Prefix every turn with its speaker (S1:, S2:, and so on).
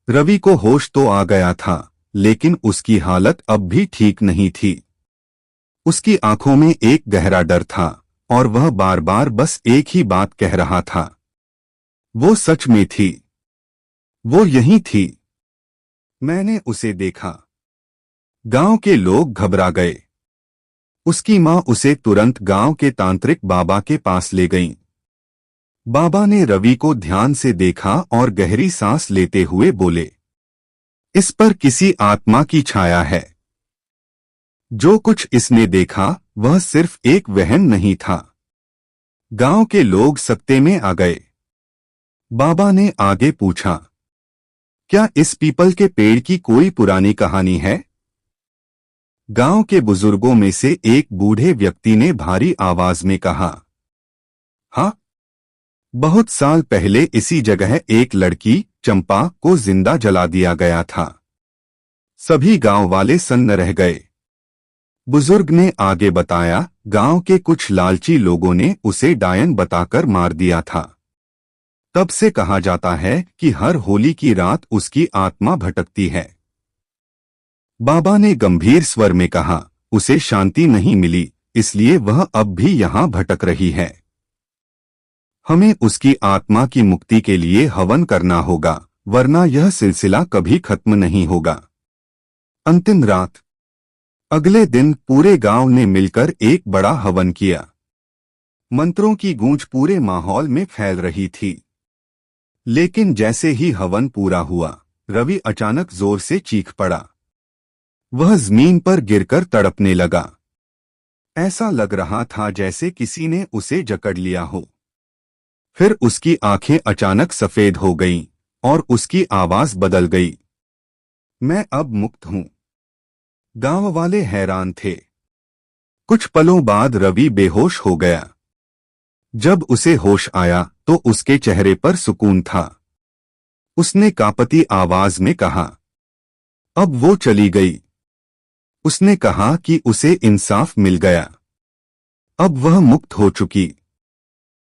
S1: रवि को होश तो आ गया था, लेकिन उसकी हालत अब भी ठीक नहीं थी। उसकी आंखों में एक गहरा डर था और वह बार बार बस एक ही बात कह रहा था। वो सच में थी। वो यहीं थी। मैंने उसे देखा। गांव के लोग घबरा गए। उसकी मां उसे तुरंत गांव के तांत्रिक बाबा के पास ले गईं। बाबा ने रवि को ध्यान से देखा और गहरी सांस लेते हुए बोले, इस पर किसी आत्मा की छाया है। जो कुछ इसने देखा वह सिर्फ एक वहम नहीं था। गांव के लोग सकते में आ गए। बाबा ने आगे पूछा, क्या इस पीपल के पेड़ की कोई पुरानी कहानी है? गांव के बुजुर्गों में से एक बूढ़े व्यक्ति ने भारी आवाज में कहा, हाँ, बहुत साल पहले इसी जगह एक लड़की चंपा को जिंदा जला दिया गया था। सभी गांव वाले सन्न रह गए। बुजुर्ग ने आगे बताया, गांव के कुछ लालची लोगों ने उसे डायन बताकर मार दिया था। तब से कहा जाता है कि हर होली की रात उसकी आत्मा भटकती है। बाबा ने गंभीर स्वर में कहा, उसे शांति नहीं मिली, इसलिए वह अब भी यहां भटक रही है। हमें उसकी आत्मा की मुक्ति के लिए हवन करना होगा, वरना यह सिलसिला कभी खत्म नहीं होगा। अंतिम रात। अगले दिन पूरे गांव ने मिलकर एक बड़ा हवन किया। मंत्रों की गूंज पूरे माहौल में फैल रही थी। लेकिन जैसे ही हवन पूरा हुआ, रवि अचानक जोर से चीख पड़ा। वह जमीन पर गिरकर तड़पने लगा। ऐसा लग रहा था जैसे किसी ने उसे जकड़ लिया हो। फिर उसकी आंखें अचानक सफेद हो गईं और उसकी आवाज बदल गई। मैं अब मुक्त हूं। गांव वाले हैरान थे। कुछ पलों बाद रवि बेहोश हो गया। जब उसे होश आया तो उसके चेहरे पर सुकून था। उसने कांपती आवाज में कहा, अब वो चली गई। उसने कहा कि उसे इंसाफ मिल गया। अब वह मुक्त हो चुकी।